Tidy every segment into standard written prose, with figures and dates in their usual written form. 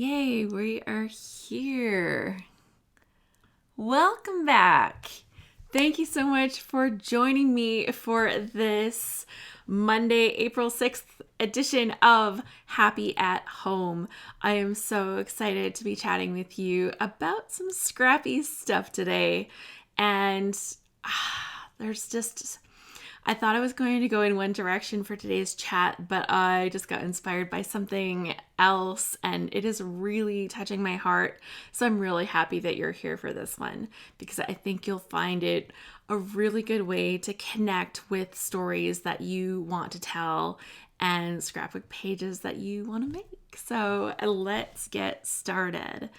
Yay, we are here. Welcome back. Thank you so much for joining me for this Monday, April 6th edition of Happy at Home. I am so excited to be chatting with you about some scrappy stuff today. And I thought I was going to go in one direction for today's chat, but I just got inspired by something else, and it is really touching my heart. So I'm really happy that you're here for this one, because I think you'll find it a really good way to connect with stories that you want to tell and scrapbook pages that you want to make. So let's get started.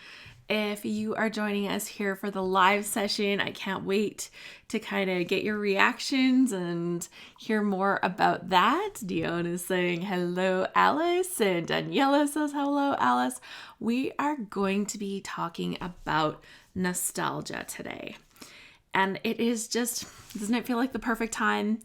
If you are joining us here for the live session, I can't wait to kind of get your reactions and hear more about that. Dion is saying hello, Alice, and Daniela says hello, Alice. We are going to be talking about nostalgia today. And it is just, doesn't it feel like the perfect time?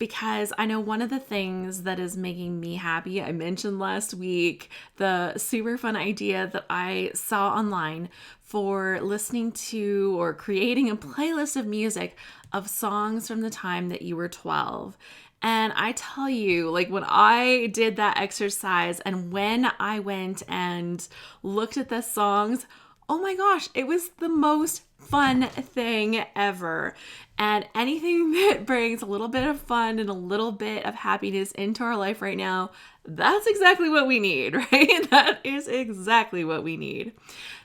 Because I know one of the things that is making me happy, I mentioned last week, the super fun idea that I saw online for listening to or creating a playlist of music of songs from the time that you were 12. And I tell you, like when I did that exercise and when I went and looked at the songs, oh my gosh, it was the most fun thing ever. And anything that brings a little bit of fun and a little bit of happiness into our life right now, that's exactly what we need, right? That is exactly what we need.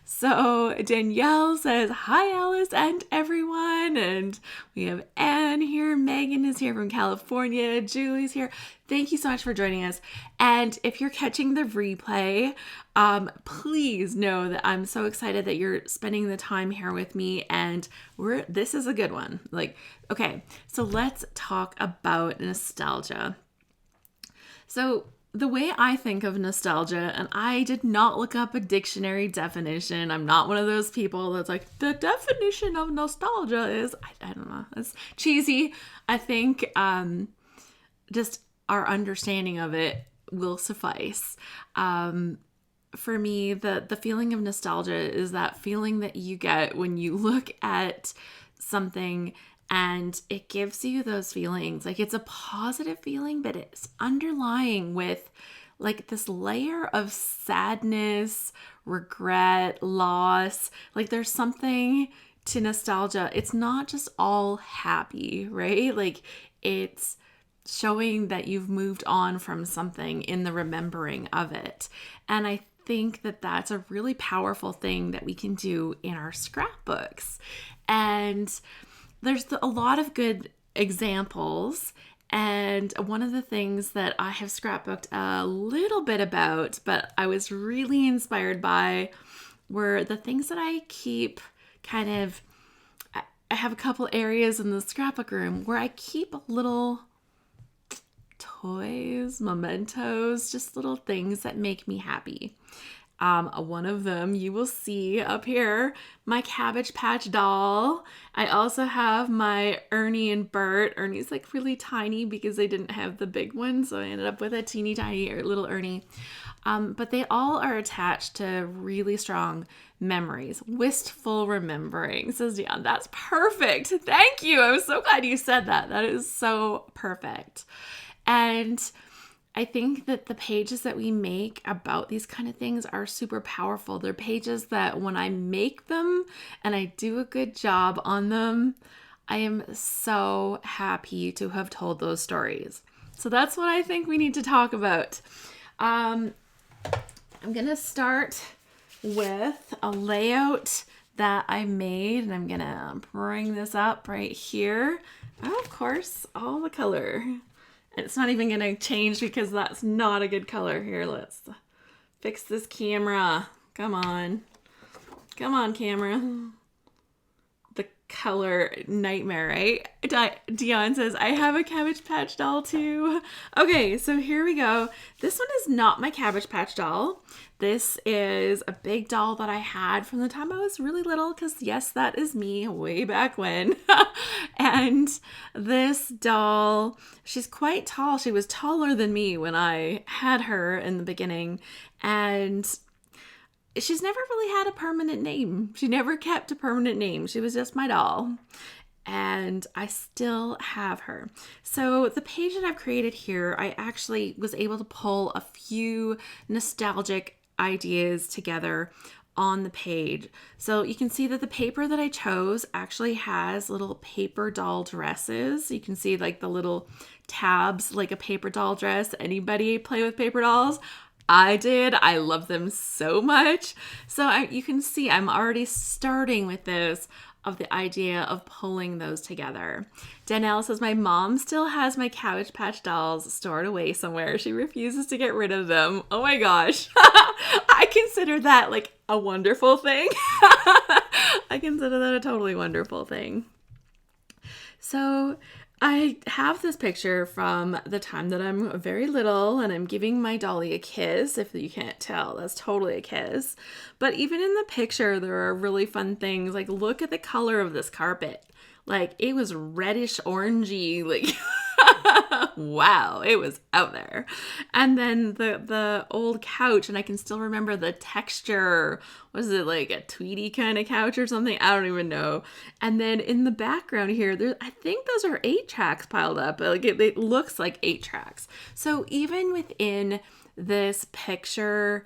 So Danielle says, hi, Alice and everyone. And we have Anne here. Megan is here from California. Julie's here. Thank you so much for joining us. And if you're catching the replay, please know that I'm so excited that you're spending the time here with me. And this is a good one. Okay, so let's talk about nostalgia. So the way I think of nostalgia, and I did not look up a dictionary definition. I'm not one of those people that's like, the definition of nostalgia is, I don't know, it's cheesy. I think just our understanding of it will suffice. For me, the feeling of nostalgia is that feeling that you get when you look at something and it gives you those feelings. Like it's a positive feeling, but it's underlying with like this layer of sadness, regret, loss. Like there's something to nostalgia. It's not just all happy, right? Like it's showing that you've moved on from something in the remembering of it. And I think that that's a really powerful thing that we can do in our scrapbooks. And there's a lot of good examples, and one of the things that I have scrapbooked a little bit about, but I was really inspired by, were the things that I keep I have a couple areas in the scrapbook room where I keep little toys, mementos, just little things that make me happy. One of them you will see up here, my Cabbage Patch doll. I also have my Ernie and Bert. Ernie's like really tiny because they didn't have the big one, so I ended up with a teeny tiny little Ernie. But they all are attached to really strong memories. Wistful remembering, says Dion. That's perfect. Thank you. I'm so glad you said that. That is so perfect. And I think that the pages that we make about these kind of things are super powerful. They're pages that when I make them and I do a good job on them, I am so happy to have told those stories. So that's what I think we need to talk about. I'm going to start with a layout that I made, and I'm going to bring this up right here. Oh, of course, all the color. It's not even going to change because that's not a good color. Here, let's fix this camera. Come on. Come on, camera. The color nightmare, right? Dion says, I have a Cabbage Patch doll too. Okay, so here we go. This one is not my Cabbage Patch doll. This is a big doll that I had from the time I was really little, because yes, that is me way back when. And this doll, she's quite tall. She was taller than me when I had her in the beginning. And she's never really had a permanent name. She never kept a permanent name. She was just my doll. And I still have her. So the page that I've created here, I actually was able to pull a few nostalgic ideas together on the page. So you can see that the paper that I chose actually has little paper doll dresses. You can see like the little tabs like a paper doll dress. Anybody play with paper dolls? I did. I love them so much. So you can see I'm already starting with this of the idea of pulling those together. Danielle says, my mom still has my Cabbage Patch dolls stored away somewhere. She refuses to get rid of them. Oh my gosh. I consider that like a wonderful thing. I consider that a totally wonderful thing. So I have this picture from the time that I'm very little and I'm giving my dolly a kiss. If you can't tell, that's totally a kiss. But even in the picture, there are really fun things. Like, look at the color of this carpet. Like, it was reddish orangey, like, wow, it was out there. And then the old couch, and I can still remember the texture. Was it like a tweedy kind of couch or something? I don't even know. And then in the background here, I think those are 8 tracks piled up. Like it looks like 8 tracks. So even within this picture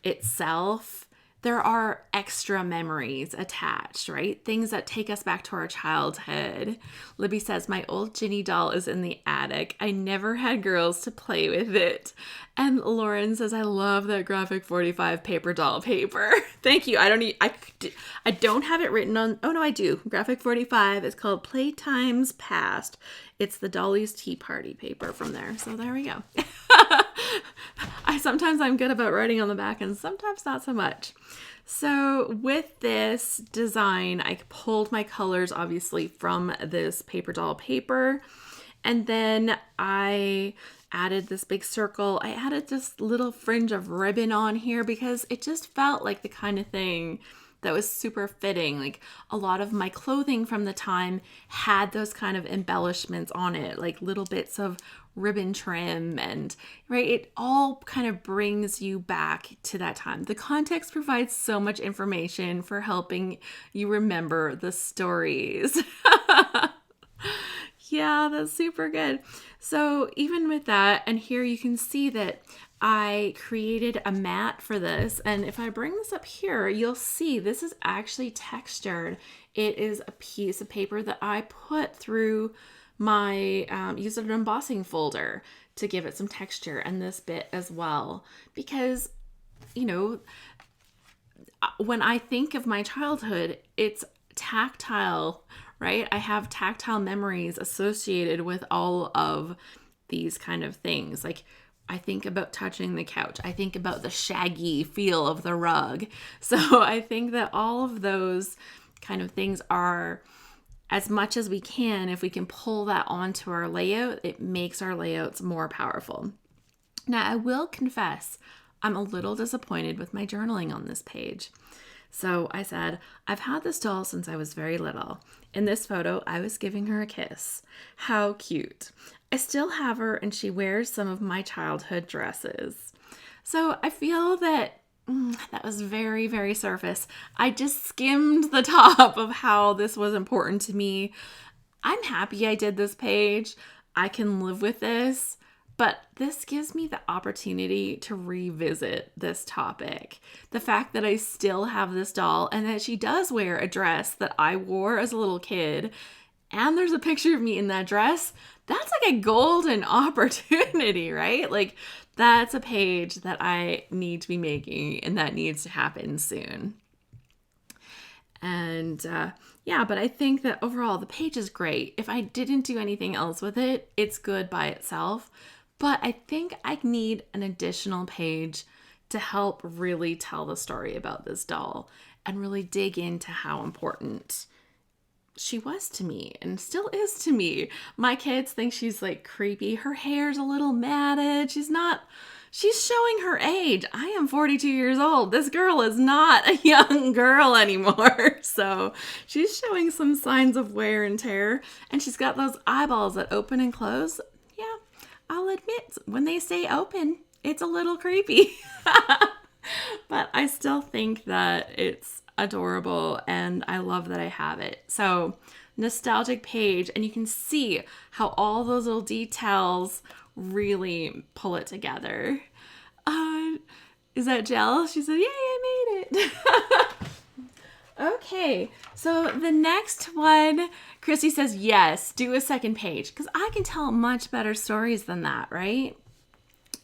itself, there are extra memories attached, right? Things that take us back to our childhood. Libby says, my old Ginny doll is in the attic. I never had girls to play with it. And Lauren says, I love that graphic 45 paper doll paper. Thank you. I don't have it written on. Oh no, I do. Graphic 45 is called Playtimes Past. It's the Dolly's Tea Party paper from there. So there we go. Sometimes I'm good about writing on the back and sometimes not so much. So with this design, I pulled my colors obviously from this paper doll paper. And then I added this big circle. I added this little fringe of ribbon on here because it just felt like the kind of thing that was super fitting. Like a lot of my clothing from the time had those kind of embellishments on it, like little bits of ribbon trim, and right, it all kind of brings you back to that time. The context provides so much information for helping you remember the stories. Yeah, that's super good. So even with that, and here you can see that I created a mat for this. And if I bring this up here, you'll see this is actually textured. It is a piece of paper that I put through my, used an embossing folder to give it some texture, and this bit as well. Because, you know, when I think of my childhood, it's tactile, right? I have tactile memories associated with all of these kind of things. Like, I think about touching the couch. I think about the shaggy feel of the rug. So I think that all of those kind of things are, as much as we can, if we can pull that onto our layout, it makes our layouts more powerful. Now, I will confess, I'm a little disappointed with my journaling on this page. So I said, I've had this doll since I was very little. In this photo, I was giving her a kiss. How cute. I still have her and she wears some of my childhood dresses. So I feel that that was very, very surface. I just skimmed the top of how this was important to me. I'm happy I did this page. I can live with this. But this gives me the opportunity to revisit this topic. The fact that I still have this doll and that she does wear a dress that I wore as a little kid, and there's a picture of me in that dress, that's like a golden opportunity, right? Like, that's a page that I need to be making, and that needs to happen soon. And yeah, but I think that overall the page is great. If I didn't do anything else with it, it's good by itself. But I think I need an additional page to help really tell the story about this doll and really dig into how important she was to me and still is to me. My kids think she's like creepy. Her hair's a little matted. She's showing her age. I am 42 years old. This girl is not a young girl anymore. So she's showing some signs of wear and tear, and she's got those eyeballs that open and close. Yeah, I'll admit, when they stay open, it's a little creepy. But I still think that it's adorable and I love that I have it. So, nostalgic page, and you can see how all those little details really pull it together. Uh, is that Jill? She said, "Yay, I made it." Okay, so the next one, Christy says, yes, do a second page, because I can tell much better stories than that, right?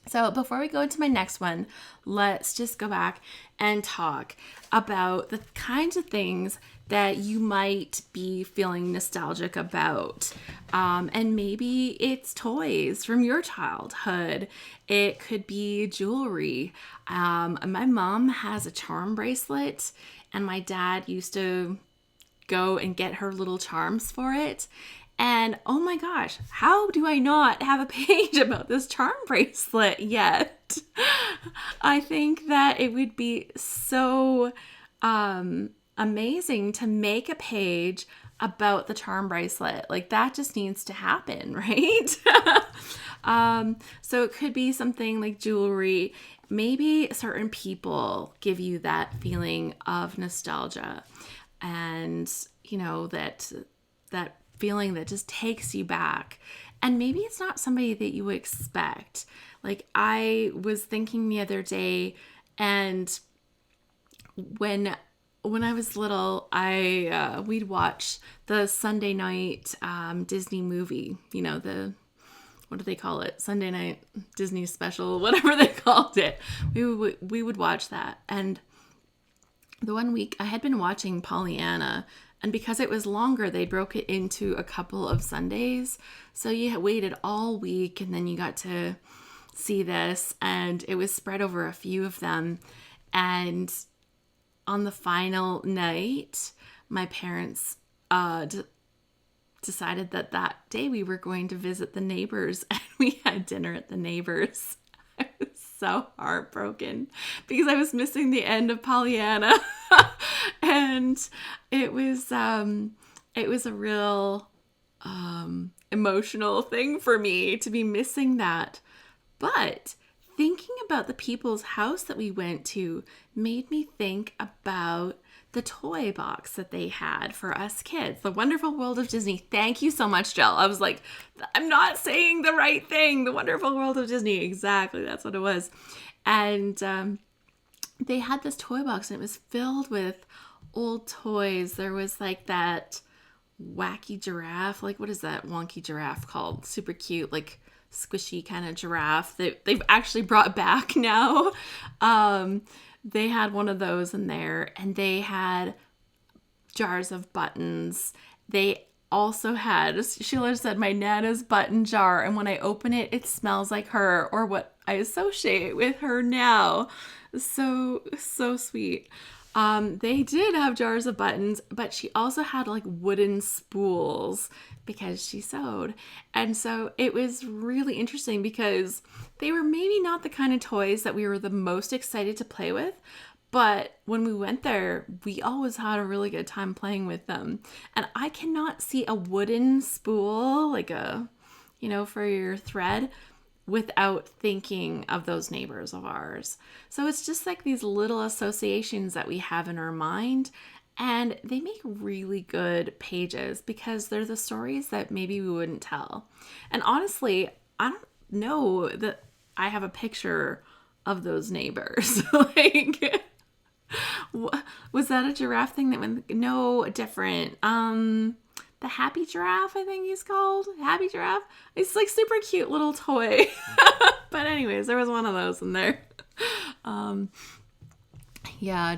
So before we go into my next one, let's just go back and talk about the kinds of things that you might be feeling nostalgic about. And maybe it's toys from your childhood. It could be jewelry. My mom has a charm bracelet, and my dad used to go and get her little charms for it. And oh my gosh, how do I not have a page about this charm bracelet yet? I think that it would be so amazing to make a page about the charm bracelet. Like, that just needs to happen, right? So it could be something like jewelry. Maybe certain people give you that feeling of nostalgia, and that feeling that just takes you back. And maybe it's not somebody that you would expect. Like, I was thinking the other day, and when I was little, we'd watch the Sunday night Disney movie, what do they call it? Sunday night Disney special, whatever they called it. We would watch that. And the one week I had been watching Pollyanna, and because it was longer, they broke it into a couple of Sundays. So you had waited all week, and then you got to see this, and it was spread over a few of them. And on the final night, my parents decided that day we were going to visit the neighbors, and we had dinner at the neighbors. I was so heartbroken because I was missing the end of Pollyanna. And it was a real emotional thing for me to be missing that. But thinking about the people's house that we went to made me think about the toy box that they had for us kids, The Wonderful World of Disney. Thank you so much, Jill. I was like, I'm not saying the right thing. The Wonderful World of Disney. Exactly. That's what it was. And they had this toy box, and it was filled with old toys. There was like that wacky giraffe. Like, what is that wonky giraffe called? Super cute, like squishy kind of giraffe that they've actually brought back now. They had one of those in there, and they had jars of buttons. They also had, Sheila said, my Nana's button jar, and when I open it, it smells like her, or what I associate with her now. So sweet. They did have jars of buttons, but she also had like wooden spools because she sewed. And so it was really interesting because they were maybe not the kind of toys that we were the most excited to play with, but when we went there, we always had a really good time playing with them. And I cannot see a wooden spool, like for your thread, without thinking of those neighbors of ours. So it's just like these little associations that we have in our mind, and they make really good pages because they're the stories that maybe we wouldn't tell. And honestly, I don't know that I have a picture of those neighbors. Like, was that a giraffe thing that went? No, different. The Happy Giraffe, I think he's called. Happy Giraffe. It's like super cute little toy. But anyways, there was one of those in there.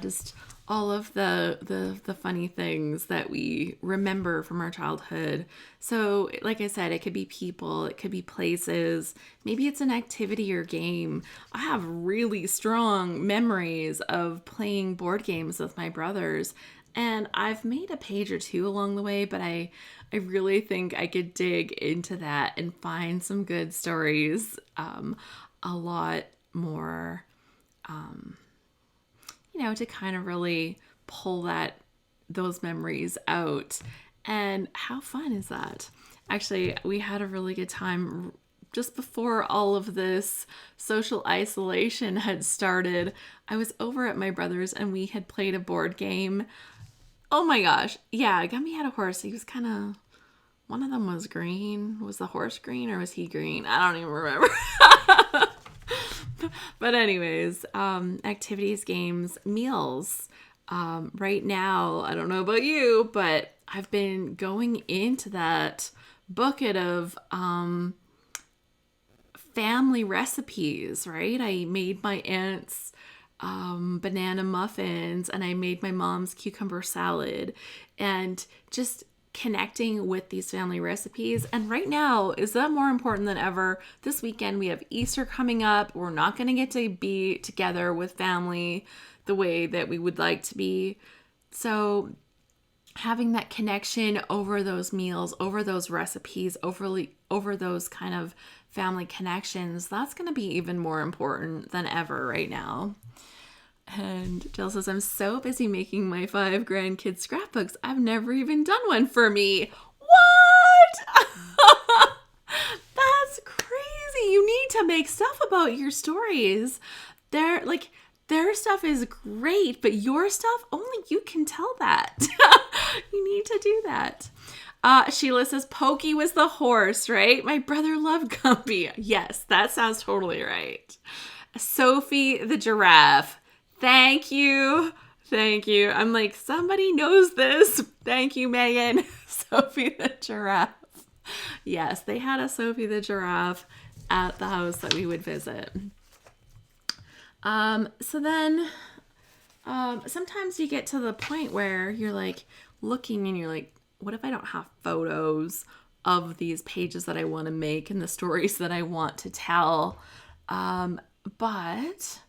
Just all of the funny things that we remember from our childhood. So like I said, it could be people, it could be places, maybe it's an activity or game. I have really strong memories of playing board games with my brothers, and I've made a page or two along the way, but I really think I could dig into that and find some good stories, a lot more, to kind of really pull those memories out. And how fun is that? Actually, we had a really good time just before all of this social isolation had started, I was over at my brother's and we had played a board game. Oh my gosh. Yeah, Gumby had a horse. He was kind of, one of them was green. Was the horse green or was he green? I don't even remember. But anyways, activities, games, meals. Right now, I don't know about you, but I've been going into that bucket of family recipes, right? I made my aunt's banana muffins and I made my mom's cucumber salad, and just connecting with these family recipes. And right now, is that more important than ever? This weekend we have Easter coming up. We're not going to get to be together with family the way that we would like to be. So having that connection over those meals, over those recipes, over those kind of family connections, that's going to be even more important than ever right now. And Jill says, I'm so busy making my 5 grandkids scrapbooks, I've never even done one for me. What? That's crazy. You need to make stuff about your stories. Their stuff is great, but your stuff, only you can tell that. You need to do that. Sheila says, Pokey was the horse, right? My brother loved Gumby. Yes, that sounds totally right. Sophie the giraffe. Thank you. Thank you. I'm like, somebody knows this. Thank you, Megan. Sophie the giraffe. Yes, they had a Sophie the giraffe at the house that we would visit. So then sometimes you get to the point where you're like looking and you're like, what if I don't have photos of these pages that I want to make and the stories that I want to tell? But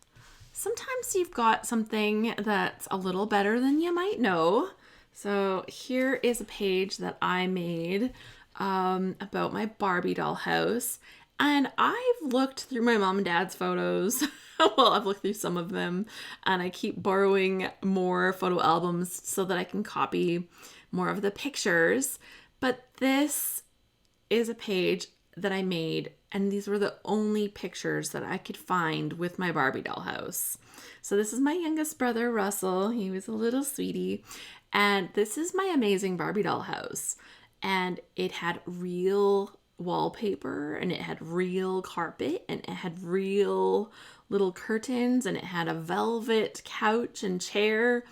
sometimes you've got something that's a little better than you might know. So here is a page that I made about my Barbie doll house. And I've looked through my mom and dad's photos. Well, I've looked through some of them, and I keep borrowing more photo albums so that I can copy more of the pictures. But this is a page that I made, and these were the only pictures that I could find with my Barbie doll house. So this is my youngest brother, Russell. He was a little sweetie. And this is my amazing Barbie doll house. And it had real wallpaper, and it had real carpet, and it had real little curtains, and it had a velvet couch and chair,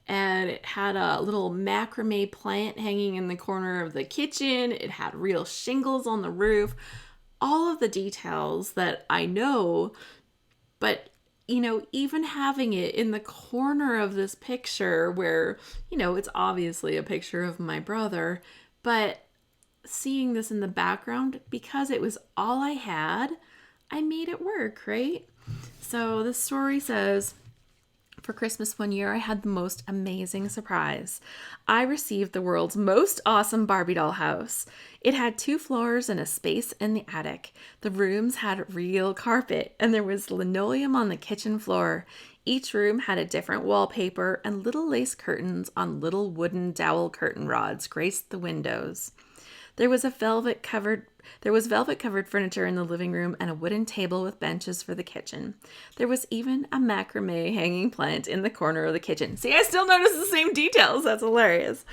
and it had a little macrame plant hanging in the corner of the kitchen. It had real shingles on the roof. All of the details that I know, but even having it in the corner of this picture where, it's obviously a picture of my brother, but seeing this in the background, because it was all I had, I made it work, right? So the story says, for Christmas one year, I had the most amazing surprise. I received the world's most awesome Barbie doll house. It had 2 floors and a space in the attic. The rooms had real carpet, and there was linoleum on the kitchen floor. Each room had a different wallpaper, and little lace curtains on little wooden dowel curtain rods graced the windows. There was velvet covered furniture in the living room and a wooden table with benches for the kitchen. There was even a macrame hanging plant in the corner of the kitchen. See, I still notice the same details. That's hilarious.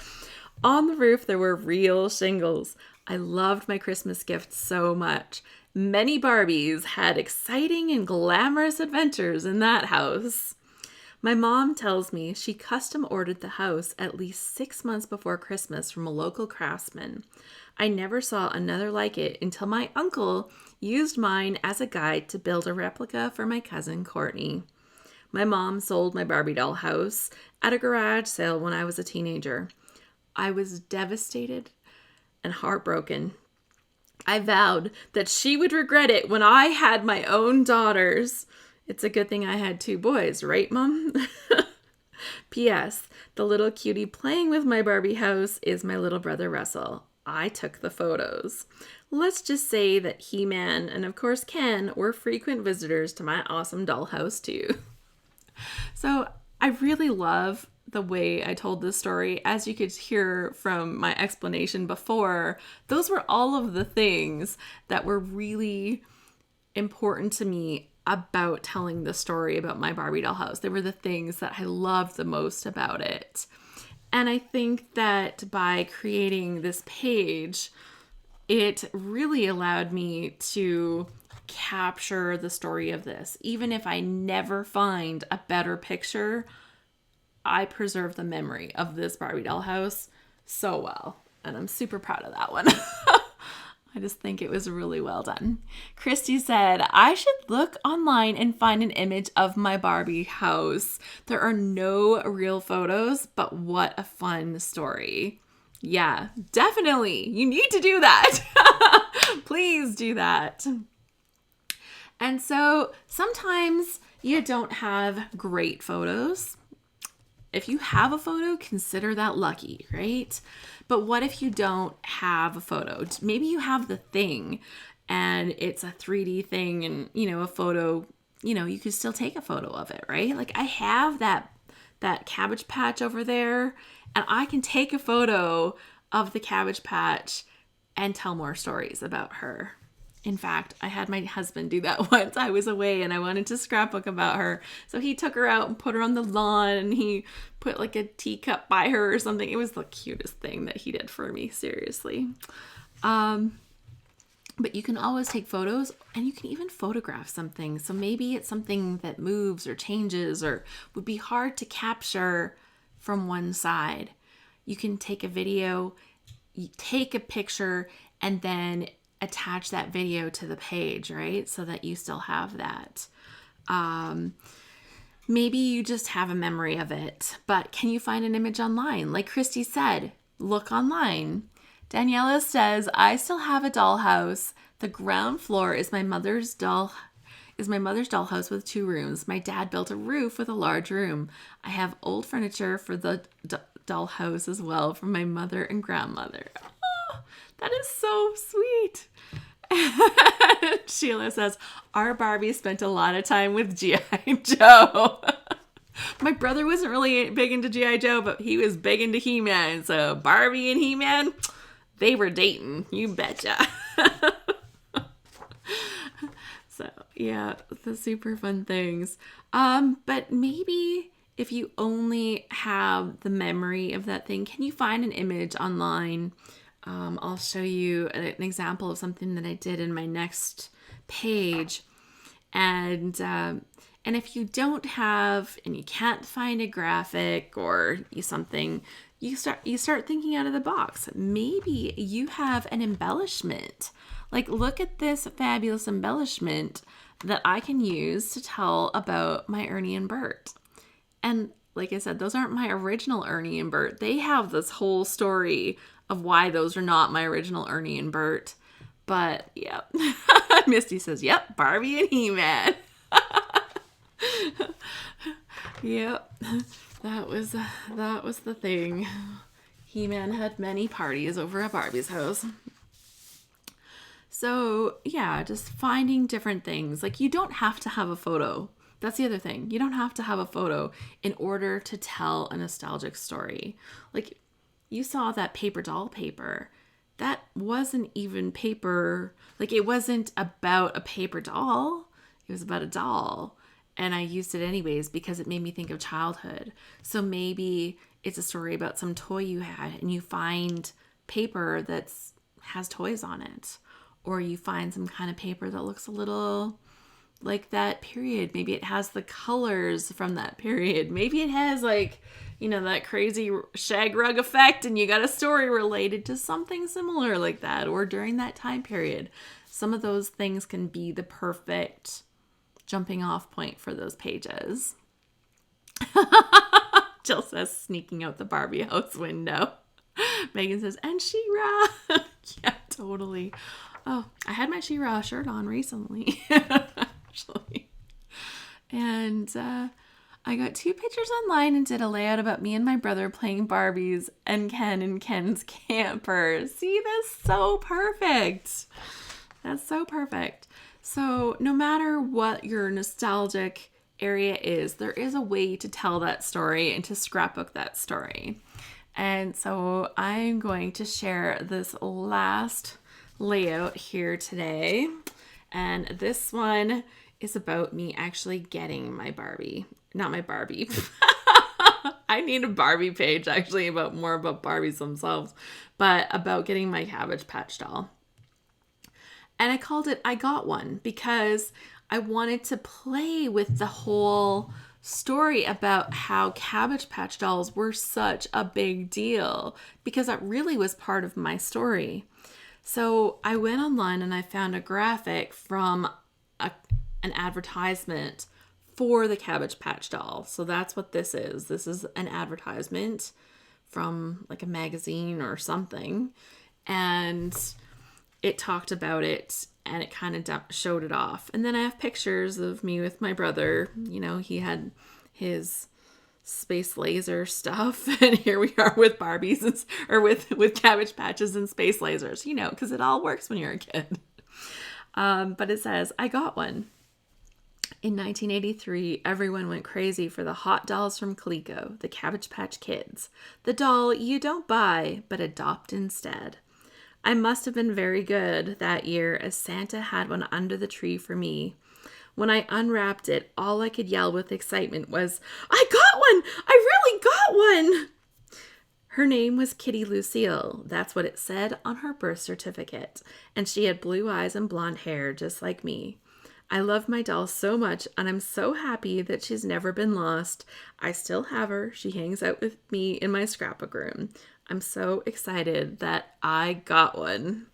On the roof, there were real shingles. I loved my Christmas gift so much. Many Barbies had exciting and glamorous adventures in that house. My mom tells me she custom ordered the house at least 6 months before Christmas from a local craftsman. I never saw another like it until my uncle used mine as a guide to build a replica for my cousin Courtney. My mom sold my Barbie doll house at a garage sale when I was a teenager. I was devastated and heartbroken. I vowed that she would regret it when I had my own daughters. It's a good thing I had 2 boys, right, Mom? P.S. The little cutie playing with my Barbie house is my little brother Russell. I took the photos. Let's just say that He-Man and, of course, Ken were frequent visitors to my awesome doll house, too. So I really love the way I told this story. As you could hear from my explanation before, those were all of the things that were really important to me about telling the story about my Barbie doll house. They were the things that I loved the most about it. And I think that by creating this page, it really allowed me to capture the story of this. Even if I never find a better picture, I preserve the memory of this Barbie doll house so well. And I'm super proud of that one. I just think it was really well done. Christy said, I should look online and find an image of my Barbie house. There are no real photos, but what a fun story. Yeah, definitely. You need to do that. Please do that. And so sometimes you don't have great photos. If you have a photo, consider that lucky, right? But what if you don't have a photo? Maybe you have the thing and it's a 3D thing and, a photo, you could still take a photo of it, right? Like I have that Cabbage Patch over there and I can take a photo of the Cabbage Patch and tell more stories about her. In fact, I had my husband do that once. I was away and I wanted to scrapbook about her. So he took her out and put her on the lawn and he put like a teacup by her or something. It was the cutest thing that he did for me, seriously. But you can always take photos and you can even photograph something. So maybe it's something that moves or changes or would be hard to capture from one side. You can take a video, you take a picture, and then attach that video to the page, right? So that you still have that. Maybe you just have a memory of it, but can you find an image online? Like Christy said, look online. Daniela says, I still have a dollhouse. The ground floor is my mother's dollhouse with 2 rooms. My dad built a roof with a large room. I have old furniture for the dollhouse as well from my mother and grandmother. Oh, that is so sweet. Sheila says, our Barbie spent a lot of time with G.I. Joe. My brother wasn't really big into G.I. Joe, but he was big into He-Man. So Barbie and He-Man, they were dating. You betcha. So yeah, the super fun things. But maybe if you only have the memory of that thing, can you find an image online? I'll show you an example of something that I did in my next page. And if you don't have, and you can't find a graphic or something, you start thinking out of the box. Maybe you have an embellishment. Like, look at this fabulous embellishment that I can use to tell about my Ernie and Bert. And like I said, those aren't my original Ernie and Bert. They have this whole story of why those are not my original Ernie and Bert. But, yep. Misty says, yep, Barbie and He-Man. Yep. That was the thing. He-Man had many parties over at Barbie's house. So, yeah, just finding different things. Like, you don't have to have a photo. That's the other thing. You don't have to have a photo in order to tell a nostalgic story. Like, you saw that paper doll paper. That wasn't even paper. Like, it wasn't about a paper doll. It was about a doll. And I used it anyways because it made me think of childhood. So maybe it's a story about some toy you had and you find paper that has toys on it. Or you find some kind of paper that looks a little like that period. Maybe it has the colors from that period. Maybe it has like, that crazy shag rug effect and you got a story related to something similar like that or during that time period. Some of those things can be the perfect jumping off point for those pages. Jill says, sneaking out the Barbie house window. Megan says, and She-Ra. Yeah, totally. Oh, I had my She-Ra shirt on recently, actually. And I got 2 pictures online and did a layout about me and my brother playing Barbies and Ken and Ken's camper. See, that's so perfect. That's so perfect. So no matter what your nostalgic area is, there is a way to tell that story and to scrapbook that story. And so I'm going to share this last layout here today. And this one is about me actually getting my Barbie. Not my Barbie. I need a Barbie page actually about more about Barbies themselves, but about getting my Cabbage Patch doll. And I called it I Got One because I wanted to play with the whole story about how Cabbage Patch dolls were such a big deal, because that really was part of my story. So I went online and I found a graphic from an advertisement for the Cabbage Patch doll. So that's what this is. This is an advertisement from like a magazine or something. And it talked about it and it kind of showed it off. And then I have pictures of me with my brother. You know, he had his space laser stuff, and here we are with Barbies or with Cabbage Patches and space lasers, you know, because it all works when you're a kid. But it says, I got one. In 1983, everyone went crazy for the hot dolls from Coleco, the Cabbage Patch Kids. The doll you don't buy, but adopt instead. I must have been very good that year, as Santa had one under the tree for me. When I unwrapped it, all I could yell with excitement was, I got one! I really got one! Her name was Kitty Lucille. That's what it said on her birth certificate. And she had blue eyes and blonde hair, just like me. I love my doll so much, and I'm so happy that she's never been lost. I still have her. She hangs out with me in my scrapbook room. I'm so excited that I got one.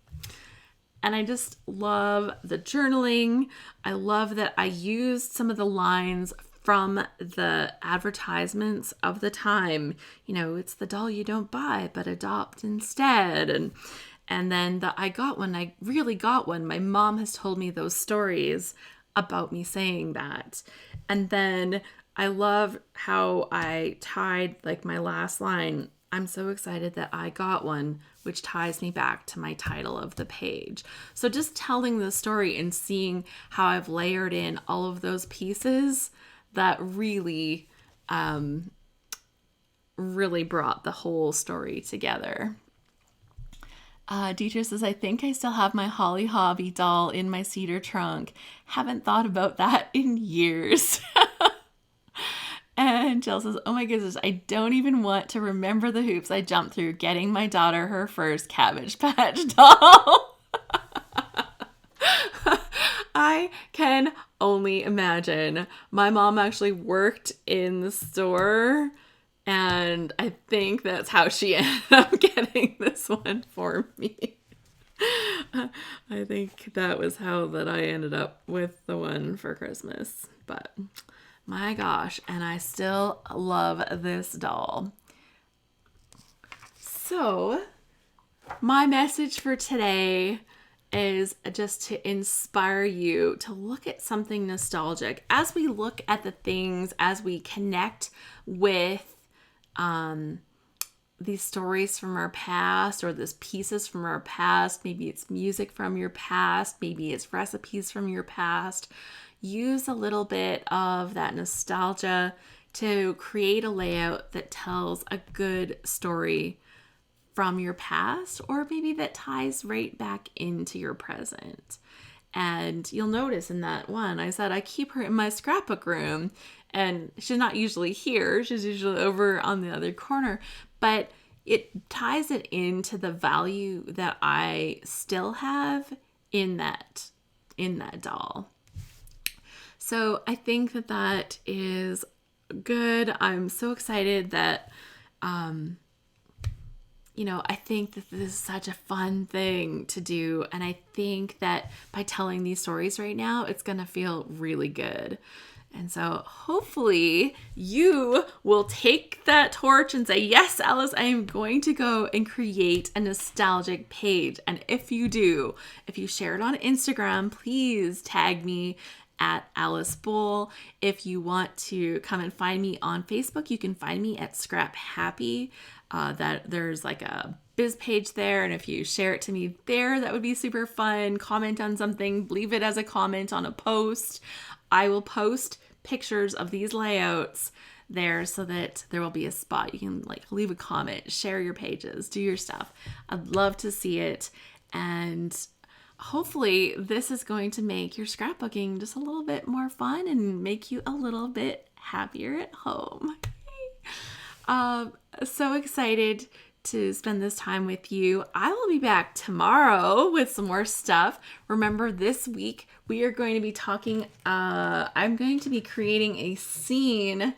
And I just love the journaling. I love that I used some of the lines from the advertisements of the time. You know, it's the doll you don't buy, but adopt instead. And then the I got one, I really got one. My mom has told me those stories about me saying that. And then I love how I tied like my last line, I'm so excited that I got one, which ties me back to my title of the page. So just telling the story and seeing how I've layered in all of those pieces, that really, really brought the whole story together. Deidre says, I think I still have my Holly Hobby doll in my cedar trunk. Haven't thought about that in years. And Jill says, oh my goodness, I don't even want to remember the hoops I jumped through getting my daughter her first Cabbage Patch doll. I can only imagine. My mom actually worked in the store, and I think that's how she ended up getting this one for me. I think that was how that I ended up with the one for Christmas. But my gosh, and I still love this doll. So, my message for today is just to inspire you to look at something nostalgic. As we look at the things, as we connect with these stories from our past, or these pieces from our past, maybe it's music from your past, maybe it's recipes from your past, use a little bit of that nostalgia to create a layout that tells a good story from your past, or maybe that ties right back into your present. And you'll notice in that one, I said I keep her in my scrapbook room, and she's not usually here. She's usually over on the other corner, but it ties it into the value that I still have in that doll. So I think that is good. I'm so excited that, I think that this is such a fun thing to do. And I think that by telling these stories right now, it's going to feel really good. And so hopefully you will take that torch and say, yes, Alice, I am going to go and create a nostalgic page. And if you do, if you share it on Instagram, please tag me at Alice Boll. If you want to come and find me on Facebook, you can find me at ScrapHappy. That there's like a biz page there, and if you share it to me there, that would be super fun. Comment on something, leave it as a comment on a post. I will post pictures of these layouts there so that there will be a spot. You can like leave a comment, share your pages, do your stuff. I'd love to see it. And hopefully this is going to make your scrapbooking just a little bit more fun and make you a little bit happier at home. So excited to spend this time with you. I will be back tomorrow with some more stuff. Remember, this week we are going to be talking, I'm going to be creating a scene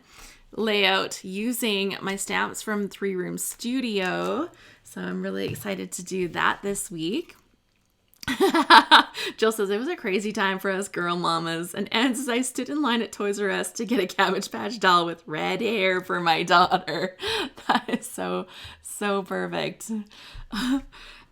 layout using my stamps from 3 Room Studio. So I'm really excited to do that this week. Jill says, it was a crazy time for us girl mamas. And Anne says, I stood in line at Toys R Us to get a Cabbage Patch doll with red hair for my daughter. That is so perfect.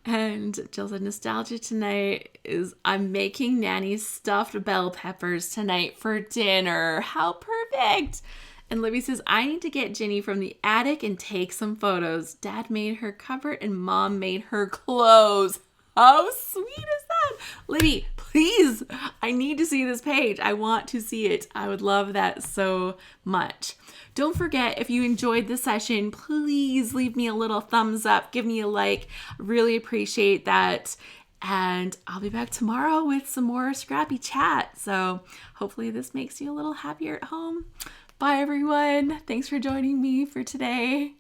And Jill said, nostalgia tonight is I'm making Nanny's stuffed bell peppers tonight for dinner. How perfect. And Libby says, I need to get Ginny from the attic and take some photos. Dad made her cupboard and Mom made her clothes. How sweet is that? Libby, please, I need to see this page. I want to see it. I would love that so much. Don't forget, if you enjoyed the session, please leave me a little thumbs up. Give me a like. Really appreciate that. And I'll be back tomorrow with some more scrappy chat. So hopefully this makes you a little happier at home. Bye, everyone. Thanks for joining me for today.